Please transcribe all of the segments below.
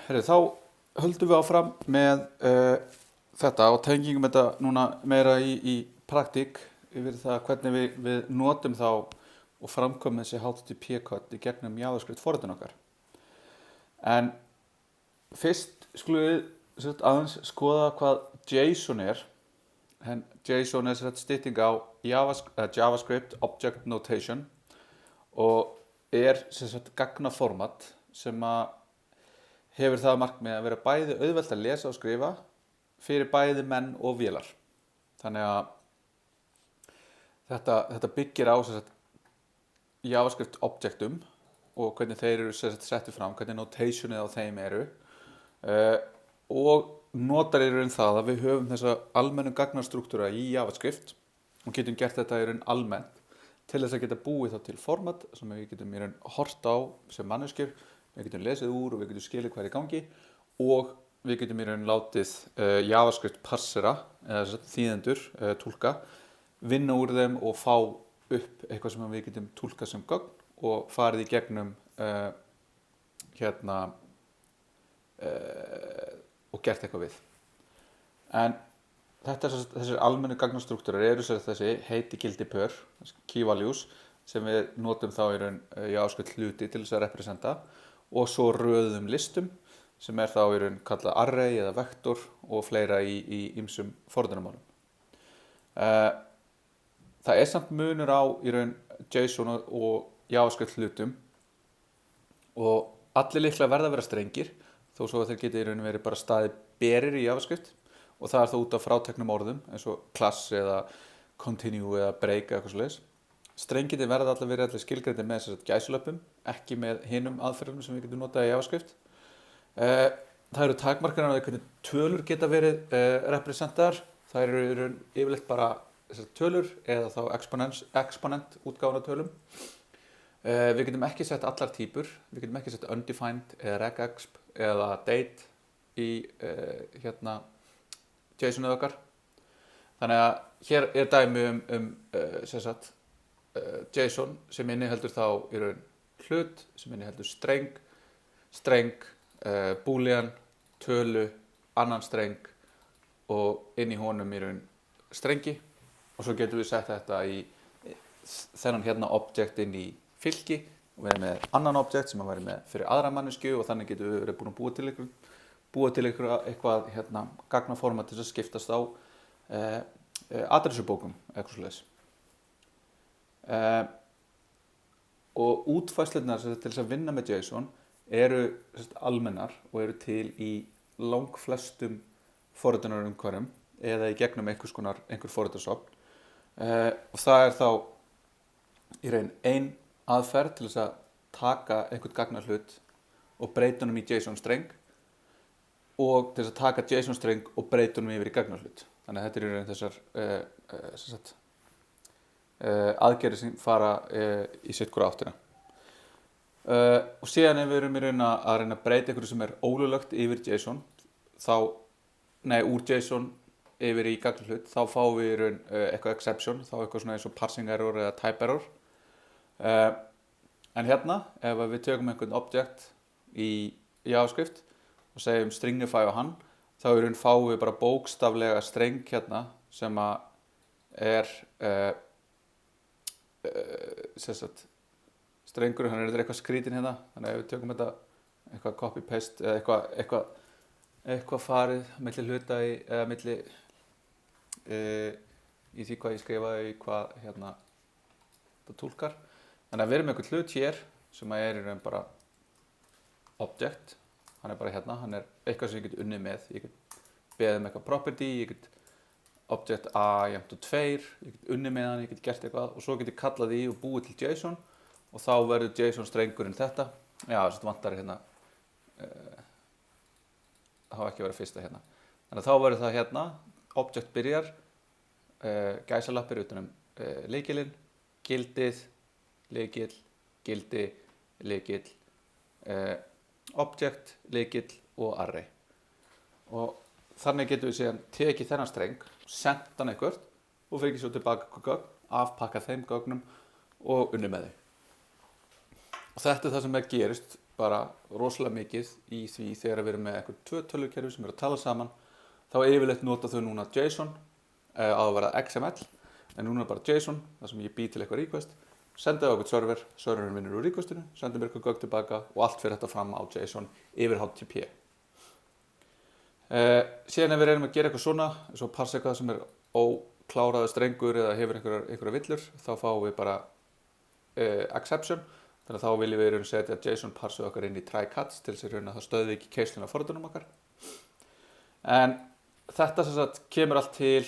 Þá höldum við áfram með þetta og tengingum þetta núna meira í praktík yfir það hvernig við notum þá og framkomum þessi HTTP-kött í gegnum JavaScript forritin okkar. En fyrst skulum við aðeins skoða hvað JSON er. En JSON er stytting á JavaScript Object Notation og er gagnaformat sem að hefur það markmið að vera bæði auðvelt að lesa og skrifa fyrir bæði menn og vélar. Þannig að þetta byggir á JavaScript objectum og hvernig þeir eru settir fram, hvernig notationið á þeim eru og notar í raun það að við höfum þessa almennu gagnastruktúra í JavaScript og getum gert þetta í raun almennt til þess að geta búið þá til format sem við getum í raun hort á sem manneskjur. Við getum lesið úr og við getum skilið hvað er í gangi og við getum í raun látið JavaScript parsera eða þýðendur, túlka, vinna úr þeim og fá upp eitthvað sem við getum túlkað sem gögn og farið í gegnum og gert eitthvað við. En þessir almennu gagnastruktúrar eru þessi heiti, gildi, pör, key values sem við notum þá í raun JavaScript hluti til þess að representa og svo röðum listum sem er þá í raun kallað array eða vektor og fleira í ýmsum forritunarmálum. Það er samt munur á í raun JSON og JavaScript hlutum og allir líklega verða að vera strengir þó svo að þeir geti í raun verið bara staðið berir í JavaScript og það er þá út af fráteknum orðum eins og class eða continue eða break eða eitthvað svoleiðis. Strengirnir verða allir skilgreindir með gæsalöppum, ekki með hinum aðferðum sem við getum notað í JavaScript. Það eru takmarkanir á því hvernig tölur geta verið representaðar. Það eru yfirleitt bara tölur eða þá exponent útgáfan af tölum. Við getum ekki sett allar típur, við getum ekki sett undefined eða regexp eða date í JSON-ið okkar. Þannig að hér er dæmi JSON sem inniheldur þá í raun hlut, sem inniheldur streng, boolean, tölu, annan streng og inn í honum í raun strengi og svo getum við sett þetta í þennan object inn í fylki og verið með annan object sem að verið með fyrir aðra mannesku og þannig getum við verið búin að búa til eitthvað gagnaformat til þess að skiptast á adressubókum eitthvað svoleiðis. Og útfærslurnar til þess að vinna með JSON eru almennar og eru til í langflestum forritunarumhverfum eða í gegnum einhver forritarsöfn og það er þá í raun ein aðferð til þess að taka einhvern gagnahlut og breyta honum í JSON streng og til þess að taka JSON streng og breyta honum yfir í gagnahlut. Þannig að þetta er í raun þessar aðgerðir sem fara í sitt hvora áttina. Og síðan ef við erum í raun að reyna að breyta einhverju sem er ólöglegt yfir JSON, úr JSON yfir í gagnahlut, þá fáum við í raun eitthvað exception, þá eitthvað svona eins og parsing error eða type error. En ef við tökum einhvern object í JavaScript og segjum stringify á hann, þá í raun fáum við bara bókstaflega streng sem að er strengur, hann er eitthvað skrítin þannig að ef við tökum þetta eitthvað copy paste eða eitthvað farið milli hluta eða milli í því hvað ég skrifaði í hvað þetta túlkar. Þannig að við erum með einhvern hlut hér sem er í raun bara object, hann er bara hann er eitthvað sem ég get unnið með, ég get beðið með eitthvað property, ég get object a jafnt og 2, ég get unnið með hann, ég get gert eitthvað og svo get ég kallað í og búið til JSON og þá verður JSON strengurinn þetta. Já, þetta vantar það hafa ekki verið fyrsta Þannig að þá verður það object byrjar, gæsalappir utan lykilinn, gildið, lykill, gildi, lykill, object, lykill og array. Og þannig getum við síðan tekið þennan streng, sent hann eitthvað og fengið svo tilbaka gögn, afpakkað þeim gögnum og unnið með þau. Og þetta er það sem gerist bara rosalega mikið í því þegar við erum með einhver 2 tölvukerfi sem eru að tala saman, þá yfirleitt nota þau núna JSON á að vera XML, en núna bara JSON, þar sem ég bý til eitthvað request, senda það á eitthvað server, serverinn vinnur úr requestinu, sendir mér eitthvað gögn tilbaka og allt fyrir þetta fram á JSON yfir HTTP. Síðan ef við reynum að gera eitthvað svona, eins og parsa eitthvað sem er ókláraður strengur eða hefur einhverja villur, þá fáum við bara exception. Þannig að þá viljum við setja JSON parsu okkar inn í try-catch til þess að það stöði ekki keysluna forritunum okkar. En þetta sem sagt kemur allt til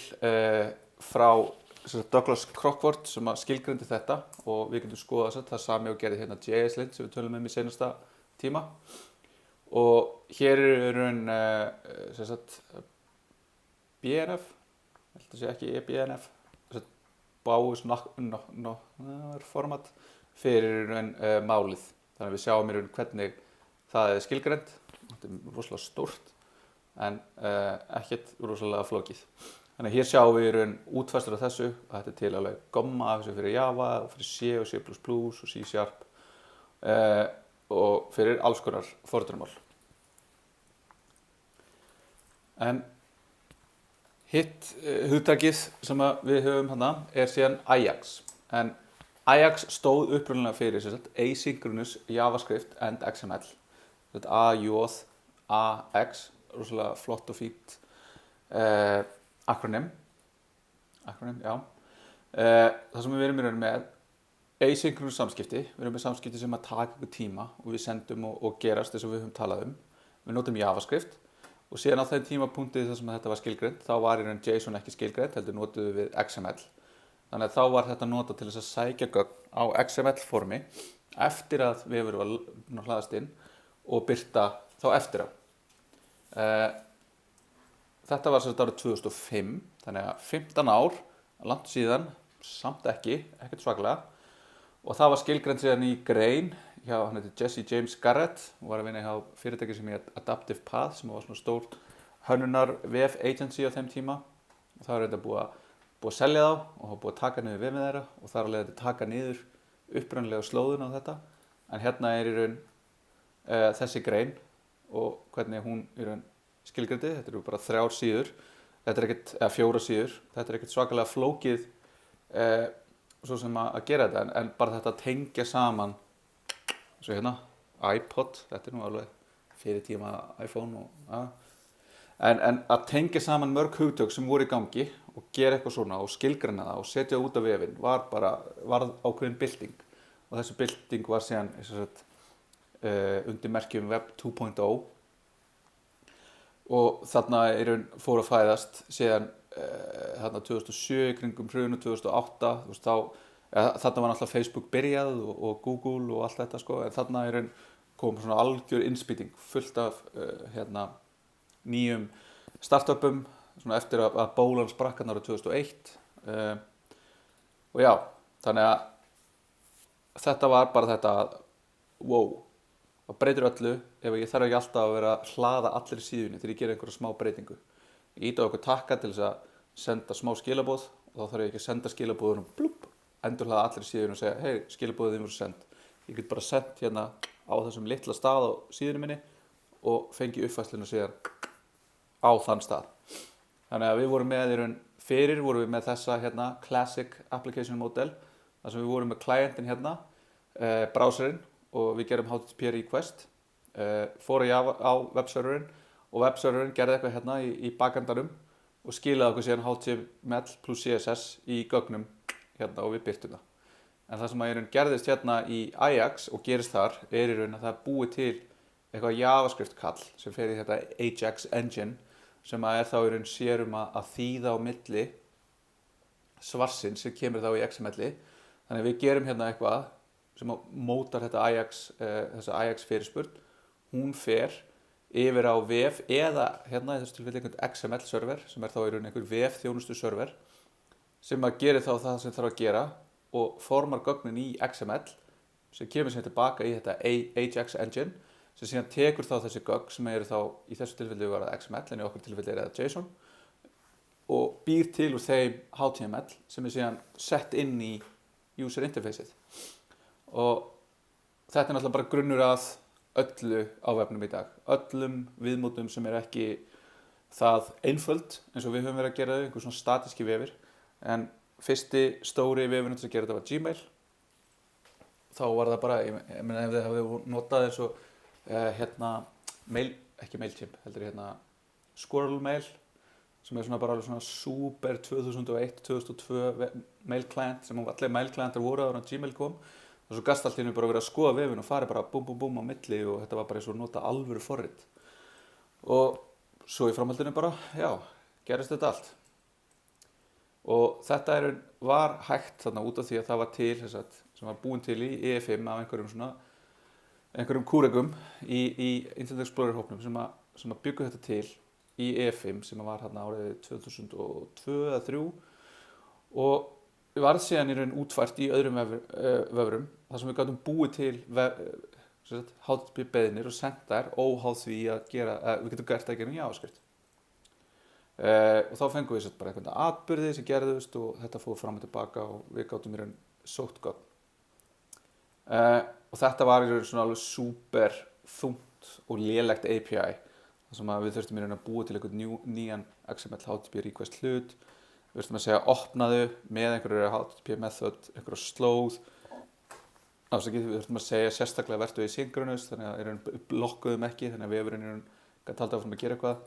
frá Douglas Crockford sem skilgreindi þetta, og við getum skoðað það sami og gerði hérna JS-lint sem við tölum í seinasta tíma. Og hér sem sagt BNF, ég held að sé ekki EBNF, Bowers format fyrir málið. Þannig að við sjáum hvernig það er skilgreint. Þetta er rosalega stórt en ekkert rosalega flókið. Þannig að hér sjáum við útfærslur af þessu, að þetta er til alveg gomma af þessu fyrir Java, fyrir C og C++ og C# og fyrir alls konar forritunarmál. En hitt hugtakið sem við höfum hérna er síðan Ajax. En Ajax stóð upprunalega fyrir Asynchronous JavaScript and XML. AJAX, rosalega flott og fínt akronym, já. Það sem við erum með asynchronous samskipti, við erum með samskipti sem að taka einhver tíma og við sendum og gerast eins og við höfum talað um. Við notum JavaScript og síðan á þeim tímapunkti þar sem þetta var skilgreint, þá var JSON ekki skilgreint, heldur notuðum við XML. Þannig að þá var þetta notað til þess að sækja gögn á XML formi eftir að vefur var hlaðast inn og birta þá eftir á. Þetta var árið 2005, þannig að 15 ár, langt síðan, samt ekkert svakalega. Og það var skilgreint síðan í grein hjá Jesse James Garrett, og var að vinna hjá fyrirtæki sem hétt Adaptive Path, sem var svona stór hönnunar vef agency á þeim tíma. Og það var þetta búið að selja þá og það búið að taka niður vefið þeirra og þar alveg þetta taka niður upprunalega slóðun á þetta. En hérna er þessi grein og hvernig hún skilgreindi. Þetta eru bara 3 síður, eða 4 síður. Þetta er ekkert svakalega flókið svo sem að gera þetta, en bara þetta tengja saman, svo hérna, iPod, þetta er nú alveg fyrir tíma iPhone en að tengja saman mörg hugtök sem voru í gangi og gera eitthvað svona og skilgreina það og setja út af vefinn var ákveðin bylting, og þessi bylting var síðan undir merkjum Web 2.0 og þarna fór að fæðast síðan þarna 2007 kringum hrunu 2008, þarna var náttúrulega Facebook byrjað og Google og allt þetta en þarna kom svona algjör innspýting fullt af nýjum startupum svona eftir að bólan sprakk árið 2001 og já, þannig að þetta var bara þetta wow, það breytir öllu ef ég þarf ekki alltaf að vera að hlaða allir í síðunni þegar ég gera einhverja smá breytingu. Ég íta á okkur takka til þess að senda smá skilaboð og þá þarf ég ekki að senda skilaboðunum blúp, endurhlaða allir í síðunni og segja hei, skilaboðið þín voru send. Ég get bara sendt hérna á þessum litla stað á síðunni minni og fengi uppfærsluna síðan á þann stað. Þannig að við vorum með þessa hérna Classic Application Model þar sem við vorum með klientin hérna, browserinn, og við gerum HTTP request, fór á webserverinn og webserverinn gerði eitthvað hérna í bakendanum og skilaði okkur síðan HTML plus CSS í gögnum hérna og við birtum það. En það sem að gerðist hérna í Ajax og gerist þar í raun að það búið til eitthvað JavaScript kall sem fer í þetta Ajax engine sem að þá í raun sérum að þýða á milli svarsins sem kemur þá í XML-i. Þannig að við gerum hérna eitthvað sem mótar þetta þessa Ajax fyrirspurn. Hún fer yfir á vef eða hérna í þessu tilfelli einhvern XML server sem þá í raun einhver vef þjónustu server sem að gera þá það sem þarf að gera og formar gögnin í XML sem kemur síðan tilbaka í þetta Ajax engine sem síðan tekur þá þessi gögn sem þá í þessu tilfelli var það XML en í okkur tilfelli það JSON og býr til úr þeim HTML sem síðan sett inn í user interfaceið. Og þetta náttúrulega bara grunnur að öllu á vefnum í dag, öllum viðmótum sem er ekki það einföld eins og við höfum verið að gera þau, einhver svona statíski vefir, en fyrsti stóri vefurinn til að gera þetta var Gmail. Þá var það bara, ég meina ef þið hafið notað eins og mail, ekki Mailchimp, heldur Squirrel Mail, sem er svona bara alveg svona super 2001-2002 mail client sem allir mail clientar voru áður en Gmail kom. Og svo gast allt í einu bara verið að skoða vefinn og farið bara búm búm búm á milli og þetta var bara eins og nota alvöru forrit. Og svo í framhaldinu bara, já, gerist þetta allt. Og þetta var hægt þarna út af því að það var til sem var búin til í EFM af einhverjum kúregum í Internet Explorer hópnum sem að byggu þetta til í EFM sem var þarna árið 2002 eða 2003 og við varð síðan í raun útfært í öðrum vefrum þar sem við gátum búið til HTTP beiðnir og sendt þær óháð því að við getum gert það gegnum JavaScript. Og þá fengum við bara einhvern atburði sem gerðust og þetta fór fram og tilbaka og við gátum í raun sótt gögn. Og þetta var í raun svona alveg super þungt og lélegt API þar sem við þurftum í raun að búa til einhvern nýjan XML HTTP request hlut. Við þurftum að segja opnaðu með einhverju HTTP method, einhverju slóð. Við þurftum að segja sérstaklega vertu í synchronous þannig að við blokkuðum ekki þannig að vefurinn gæti haldið áfram að gera eitthvað.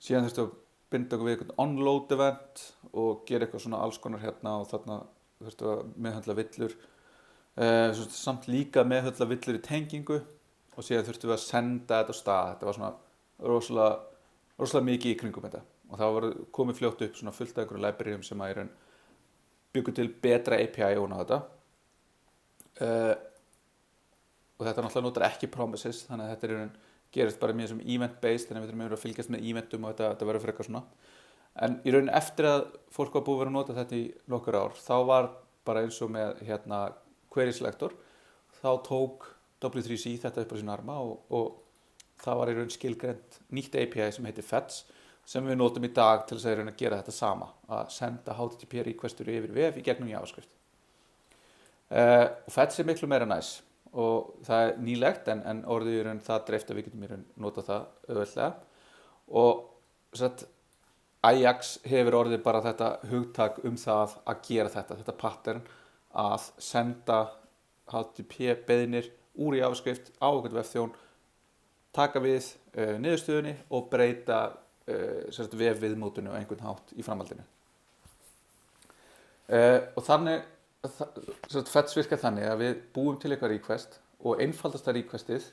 Síðan þurftum við að binda okkur við einhvern onload event og gera eitthvað svona alls konar og þarna þurftum við að meðhöndla villur. Samt líka meðhöndla villur í tengingu og síðan þurftum við að senda þetta á stað. Þetta var svona rosalega mikið í kringum þetta og það var komið fljótt upp svona fullt af einhverjum libraryum sem að byggu til betra API ofan á þetta. Og þetta náttúrulega notar ekki promises þannig að þetta gerist bara mjög sem event based þannig að við þurfum að fylgjast með eventum og þetta verður frekar svona. En í raun eftir að fólk var búið að vera að nota þetta í nokkur ár þá var bara eins og með query selector þá tók W3C þetta upp á sína arma og það var í raun skilgreint nýtt API sem heitir Fetch sem við notum í dag til þess að gera þetta sama að senda HTTP requestur yfir vef í gegnum JavaScript. Og Fetch er miklu meira næs og það er nýlegt en orðið í raun það dreift að við getum í raun nota það auðveldlega og Ajax hefur orðið bara þetta hugtak það að gera þetta pattern að senda HTTP beiðnir úr JavaScript á einhvern vefþjón, taka við niðurstöðunni og breyta vef viðmótinu á einhvern hátt í framhaldinu. Og þannig Fetch virkar þannig að við búum til eitthvað request og einfaldasta requestið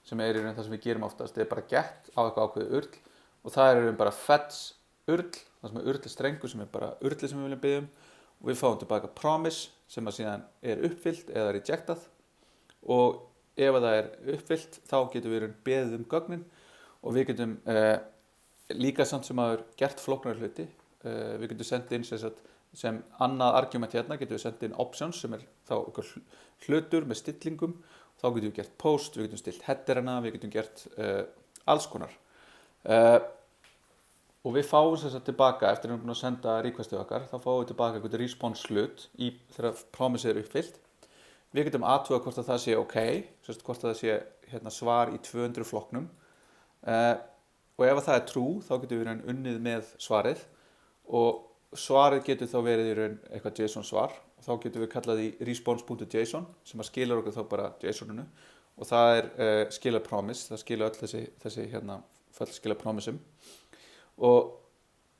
sem í raun það sem við gerum oftast er bara get á eitthvað ákveðið url og það í raun bara Fetch url, það sem url strengur sem bara urli sem við viljum biðja og við fáum tilbaka promise sem að síðan uppfyllt eða rejectað og ef það uppfyllt þá getum við beðið gögnin og við getum líka samt sem að gert flóknari hluti við getum sendið inn sem annað argument getum við sendið inn options sem þá hlutur með stillingum þá getum við gert post, við getum stilt headerina, við getum gert alls konar og við fáum tilbaka eftir að við erum búin að senda requestið okkar þá fáum við tilbaka einhvern response hlut þegar promise uppfyllt. Við getum athuga hvort að það sé ok, hvort að það sé svar í 200 flokknum og ef það er true þá getum við unnið með svarið og svarið getur þá verið í raun eitthvað JSON svar og þá getum við kallað í response.json sem að skilar okkur þá bara JSON-unu og það skila promise, það skila öll þessi föll skila promisum og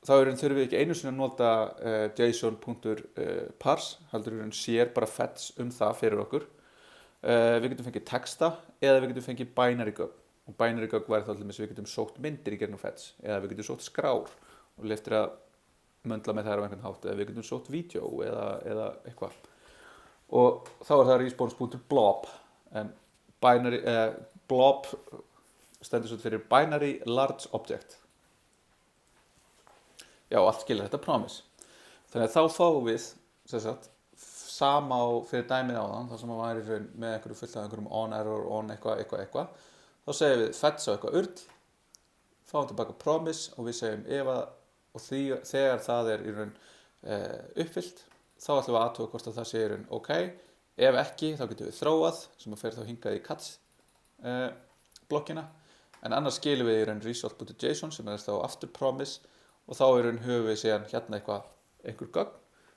þá þurfum við ekki einu sinni að nota json.parse heldur sér bara fetch það fyrir okkur. Við getum fengið texta eða við getum fengið binary gögn og binary gögn væri þá til dæmis við getum sótt myndir í gegnum fetch eða við getum sótt skrár og leyftir að möndla með þær á einhvern hátt eða við getum sótt vídeo eða eitthvað og þá það response.blob en binary blob stendur svo fyrir binary large object. Já, allt skilar þetta promise. Þannig að þá fáum við sama fyrir dæmið áðan þar sem að væri með einhverju fullt af einhverjum on error, on eitthvað þá segjum við fetch á eitthvað url fáum tilbaka promise og við segjum ef að og þegar það í raun uppfyllt þá ætlum við að athuga hvort að það sé í raun ok ef ekki þá getum við þróað sem að fer þá hingað í catch blokkina, en annars skilum við í raun result.json sem er þá aftur promise og þá í raun höfum við síðan hérna einhver gögn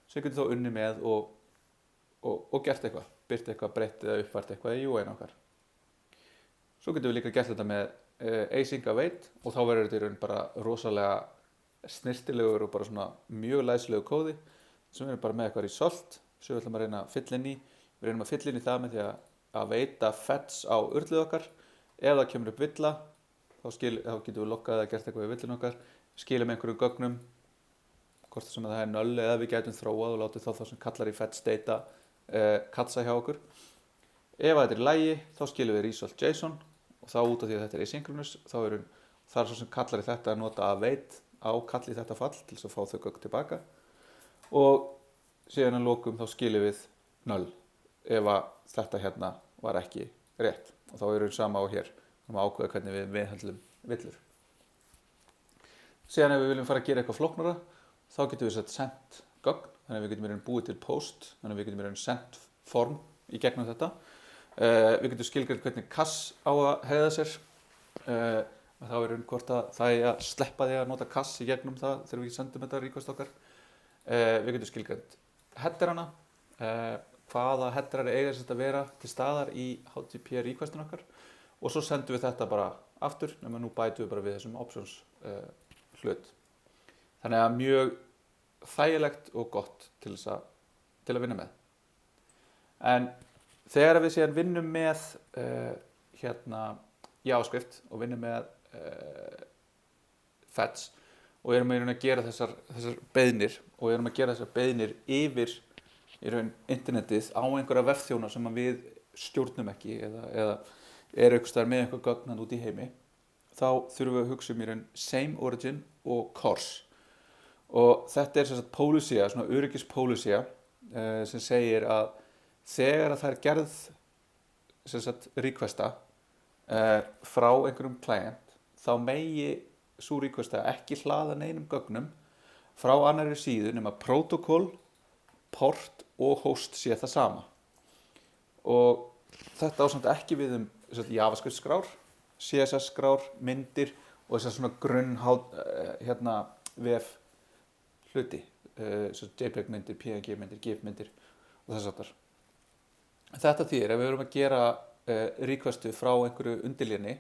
sem getur þá unni með og gert eitthvað, byrt eitthvað, breytt eða uppfært eitthvað í UI-n okkar. Svo getum við líka gert þetta með async await og þá verður þetta í raun bara rosalega snirtilegur og bara svona mjög læslegu kóði sem við erum bara með eitthvað result sem við ætlum að reyna að fylla inn í. Við reynum að fylla inn í það með því að veita fetch á urlið okkar. Ef það kemur upp villa þá getum við loggað eða gert eitthvað við villin okkar, skilum einhverjum gögnum hvort sem það er null eða við gætum þróað og látið þá það sem kallar í fetch data katsa hjá okkur. Ef þetta er í lagi þá skilum við result.json og þá út af því að þetta er asynchronous þá það er svo sem kallar í þetta að nota await á kalli þetta fall til þess að fá þau gögn tilbaka og síðan að lokum þá skilum við null ef að þetta hérna var ekki rétt og þá erum við sama á hér að ákveða hvernig við viðhöndlum villur. Síðan ef við viljum fara að gera eitthvað flóknara þá getum við sendt gögn, þannig að við getum búið til post, þannig að við getum sendt form í gegnum þetta. Við getum skilgreint hvernig kass á að hegða sér þá hvort að það er að sleppa því að nota kass í gegnum það þegar við sendum þetta request okkar. Við getum skilgreint headerana, hvaða headerar eiga sér að vera til staðar í HTTP requestin okkar og svo sendum við þetta bara aftur nema nú bætum við bara við þessum options hlut. Þannig að mjög þægilegt og gott til að vinna með. En þegar við síðan vinnum með JavaScript og vinnum með fetch og erum að gera þessar beiðnir og erum að gera þessar beiðnir yfir í raun internetið á einhverja vefþjóna sem við stjórnum ekki eða eru einhvers staðar með einhver gögn út í heimi, þá þurfum við að hugsa í raun same origin og CORS. Og þetta er pólisía, svona öryggispólisía sem segir að þegar að það er gerð requesta frá einhverjum client þá megi sú requesta ekki hlaða neinum gögnum frá annarri síðu nema protocol, port og host sé það sama. Og þetta á samt ekki við JavaScript skrár, CSS skrár, myndir og þessar svona grunn vef hluti, JPEG myndir, PNG myndir, GIF myndir og þess aftar. Þetta þýðir ef við erum að gera requestu frá einhverju undirléni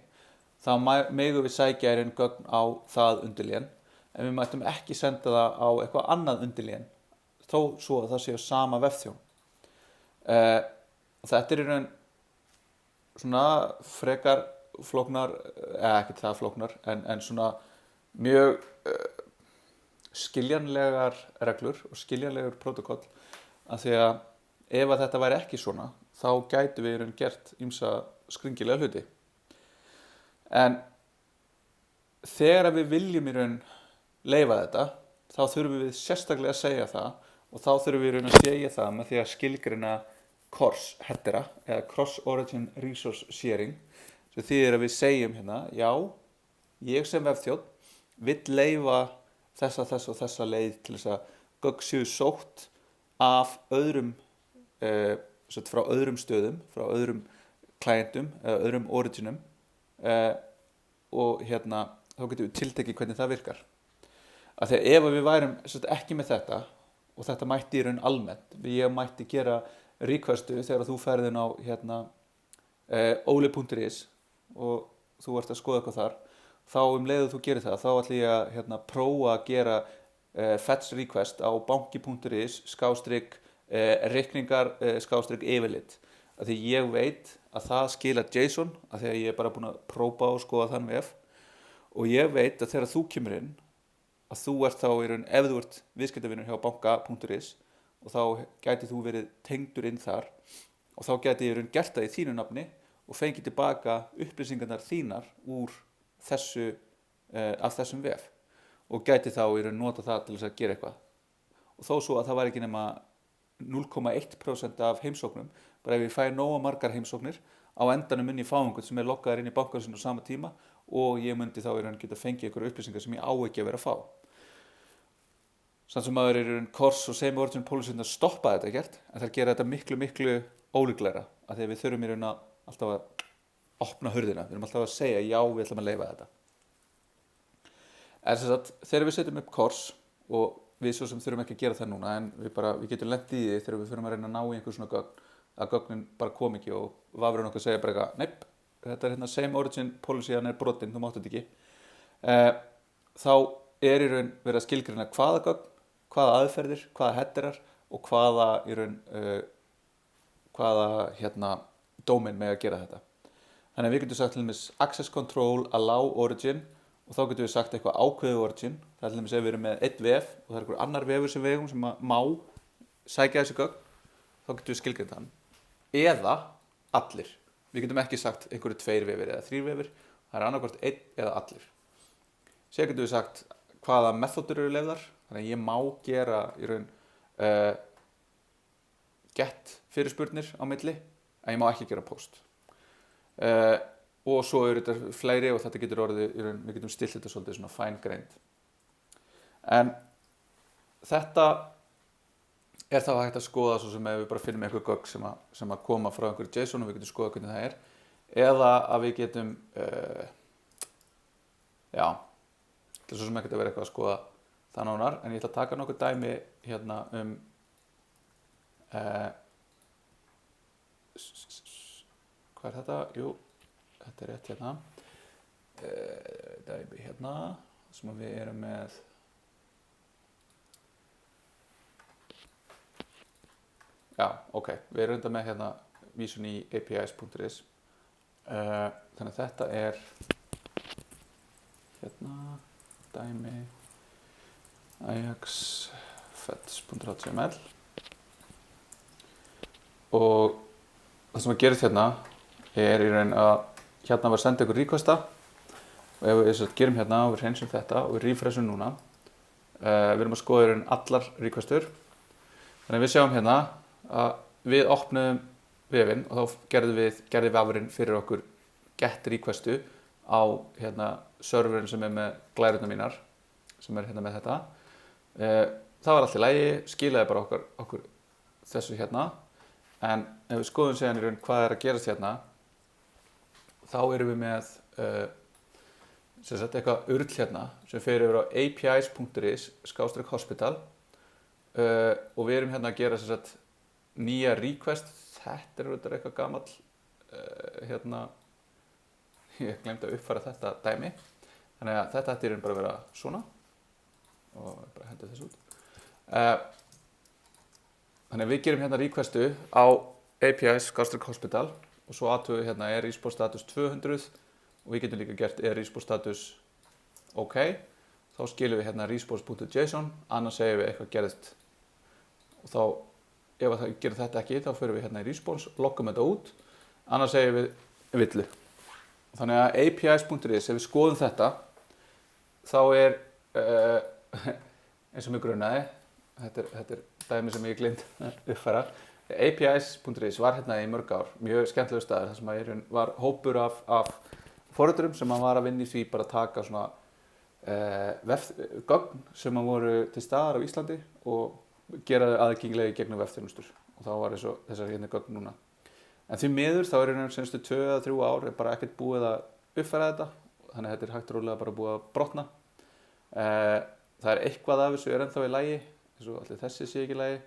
þá megum við sækja inn gögn á það undirlén en við mættum ekki senda það á eitthvað annað undirlén þó svo að það sé á sama vefþjón. Þetta er í raun svona frekar flóknar, ekki það flóknar en svona mjög skiljanlegar reglur og skiljanlegur protokoll af því að ef að þetta væri ekki svona þá gætu við gert ýmsa skringilega hluti. En þegar við viljum í raun leyfa þetta þá þurfum við sérstaklega að segja það og þá þurfum við í raun að segja það með því að skilgreina CORS headera eða Cross Origin Resource Sharing sem þýðir að við segjum hérna já, ég sem vefþjónn vill leyfa þessa leið til þess að gögn séu sótt af öðrum frá öðrum stöðum, frá öðrum klientum eða öðrum originum og þá getum við tiltekið hvernig það virkar. Af því að ef við værum ekki með þetta og þetta mætti í raun almennt, ég mætti gera requestu þegar þú ferð inn á oli.is og þú ert að skoða eitthvað þar, þá leiðu þú gerir það, þá ætla ég að prófa að gera fetch request á banki.is reikningar yfirlit. Af því ég veit að það skila JSON, af því að ég er bara búin að prófa og skoða þann vef og ég veit að þegar þú kemur inn að þú ert þá í raun, ef þú ert viðskiptavinur hjá banka.is og þá gæti þú verið tengdur inn þar og þá gæti ég í raun gert það í þínu nafni og fengið tilbaka upplýsingarnar þínar úr af þessum vef og gæti þá í raun nota það til þess að gera eitthvað. Og þó svo að það var ekki nema 0,1% af heimsóknum, bara ef ég fæ nógu margar heimsóknir á endanum inn í fáingut sem loggaður inn í bankann sinn á sama tíma og ég myndi þá í raun geta fengið einhverjar upplýsingar sem ég á ekki að vera að fá. Samt sem maður er í raun CORS og same origin policy að stoppa þetta gert, en það gera þetta miklu ólíklegra af því að við þurfum í raun alltaf að opna hurðina, við erum alltaf að segja já, við ætlum að leyfa þetta. En sem sagt, þegar við setjum upp kors, og við svo sem þurfum ekki að gera það núna, en við getum lent í því þegar við fyrir að reyna að ná í einhver svona gögn, að gögnin bara kom ekki og vafurinn okkar segja bara eitthvað, nepp, þetta er hérna same origin policy, hann er brotinn, þú máttu þetta ekki. Þá er í raun verið að skilgreina hvaða gögn, hvaða aðferðir, hvaða headerar og hvaða domain með að gera þetta. Þannig að við getum sagt til dæmis access control allow origin og þá getum við sagt eitthvað ákveðið origin. Það er til dæmis ef við erum með einn vef og það er einhver annar vefur sem við eigum sem má sækja þessi gögn, þá getum við skilgreint hann. Eða allir. Við getum ekki sagt einhverju 2 vefir eða 3 vefir, það er annarkvort einn eða allir. Sér getum við sagt hvaða methodur eru leyfðar, þannig að ég má gera í raun get fyrirspurnir á milli, en ég má ekki gera post. Og svo eru þetta fleiri og þetta getur orðið, við getum stillt þetta svolítið svona fine-grained. En þetta er þá hægt að skoða svo sem ef við bara finnum einhver gögn sem að koma frá einhverju JSON og við getum skoða hvernig það er. Eða að við getum, það er svo sem ekkert að vera eitthvað að skoða það nánar, en ég ætla að taka nokkuð dæmi hérna hvað er þetta? Jú, þetta er rétt hérna. Dæmi hérna, sem við erum með. Já, ok, við erum reynda með hérna vísun í apis.is. Þannig að þetta er hérna dæmi ajax-feds.html og það sem að gerist hérna er í raun að hérna var sendið ykkur requesta og ef við gerum hérna og við hreinsum þetta og við refreshum núna við erum að skoða í raun allar requestur þannig að við sjáum hérna að við opnum vefinn og þá gerði vefurinn fyrir okkur get requestu á hérna serverinn sem er með glærurnar mínar sem er hérna með þetta það var allt í lagi, skilaði bara okkur þessu hérna en ef við skoðum síðan í raun hvað er að gerast hérna þá erum við með eitthvað url hérna sem fer yfir á apis.is/hospital og við erum hérna að gera nýja request. Þetta er eitthvað gamall hérna ég glemdi að uppfæra þetta dæmi þannig að þetta ætti í raun bara að vera svona og bara henda þessu út þannig að við gerum hérna requestu á apis/hospital og svo athugum við hérna er response status 200 og við getum líka gert er response status OK þá skilum við hérna response.json annars segir við eitthvað gerðist og þá ef það gerir þetta ekki þá förum við hérna í response loggum þetta út annars segir við villu þannig að apis.is ef við skoðum þetta þá er eins og mig grunaði þetta er dæmi sem ég gleymdi að uppfæra apis.is var hérna í mörg ár mjög skemmtilegur staður þar sem var hópur af forriturum sem var að vinna í því bara að taka svona gögn sem voru til staðar á Íslandi og gera þau aðgengilegi gegnum vefþjónustur og þá var þessar hérna gögn núna en því miður þá er senstu 2 eða 3 ár bara ekkert búið að uppfæra þetta þannig að þetta er hægt og rólega bara búið að brotna það er eitthvað af þessu er ennþá í lagi eins og allir þessi sé ekki í lagi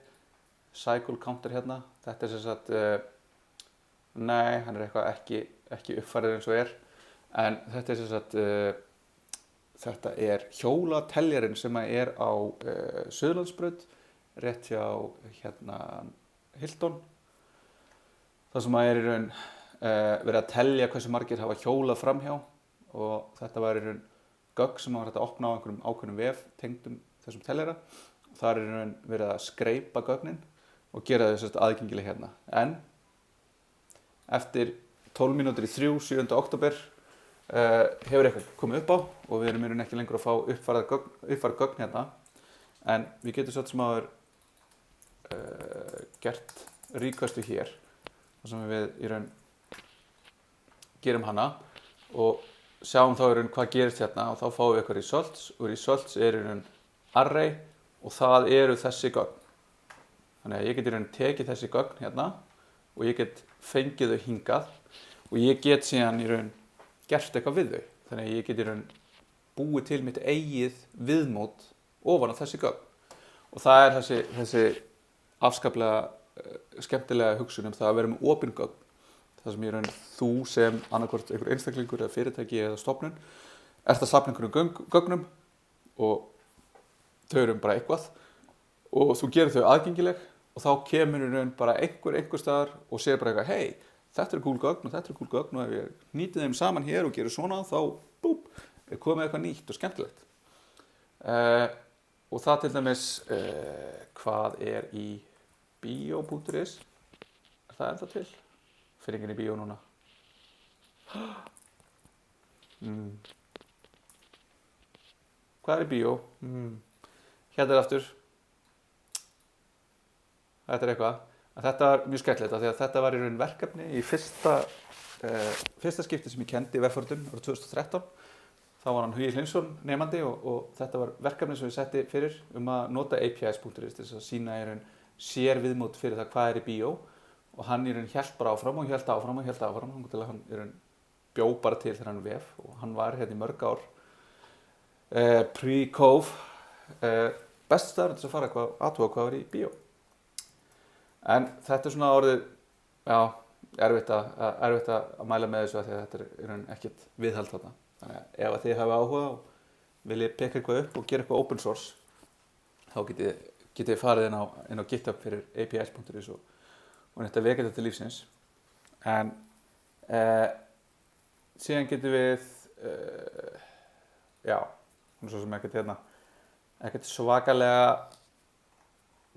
cycle counter hérna þetta er nei, hann er eitthvað ekki uppfærið eins og er en þetta er þetta er hjólateljarinn sem er á Suðurlandsbraut rétt hjá hérna Hilton það sem er í raun verið að telja hversu margir hafa hjólað framhjá og þetta var í raun gögn sem var hægt að opna á einhverjum ákveðnum vef tengdum þessum teljara þar er í raun verið að skreipa gögnin og gera þau aðgengileg hérna en eftir 12 mínútur í 3, 7. október hefur eitthvað komið upp á og við erum í raun ekki lengur að fá uppfærð gögn hérna en við getum satt sem aður gert requestu hér þar sem við í raun gerum hana og sjáum þá í raun hvað gerist hérna og þá fáum við eitthvað results og results er í raun array og það eru þessi gögn þannig að ég get í raun tekið þessi gögn hérna og ég get fengið þau hingað og ég get síðan í raun gert eitthvað við þau, þannig að ég get í raun búið til mitt eigið viðmót ofan á þessi gögn, og það er þessi afskaplega skemmtilega hugsun það að vera með opin gögn, það sem í raun þú sem annarkvort einhver einstaklingur eða fyrirtæki eða stofnun ert að safna einhverjum gögnum og þau eru bara eitthvað og þú gerir þau aðgengileg og þá kemur í raun bara einhver staðar og segir bara eitthvað, hei, þetta er cool gögn og þetta er cool gögn og ef ég nýti þeim saman hér og gerir svona þá búp, er komið eitthvað nýtt og skemmtilegt. Og það til dæmis, hvað er í bio.is? Er það ennþá til? Fyrir enginn í bíó núna. Hvað er í bíó? Hérna er aftur. Þetta er eitthvað. En þetta var mjög skemmtilegt af því að þetta var í raun verkefni í fyrsta skipti sem ég kendi vegfarendum árið 2013. Þá var hann Hugi Hlynsson nemandi og þetta var verkefni sem ég setti fyrir að nota APIs.is til að sýna í raun sér viðmót fyrir það hvað er í bíó og hann í raun hélt bara áfram og hélt áfram til að hann í raun bjó bara til þennan vef og hann var hérna í mörg ár pre-COVID best staður til að fara aðtúa hvað var í bíó. En þetta er svona orðið, já, erfitt að mæla með þessu af því að þetta er í raun ekkert viðhald þarna. Þannig að ef þið hafa áhuga og viljið peka eitthvað upp og gera eitthvað open source þá getið þið farið inn á GitHub fyrir APIs.is og þetta vekja þetta til lífsins. En síðan getum við, já, svo sem ekkert svakalega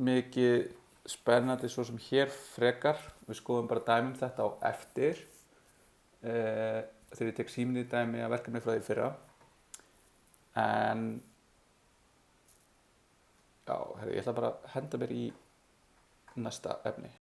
mikið spennandi svo sem hér frekar. Við skoðum bara dæmum þetta á eftir. Þegar ég tek síminn í dæmi að verkefni frá því fyrra. En já, ég ætla bara að henda mér í næsta efni.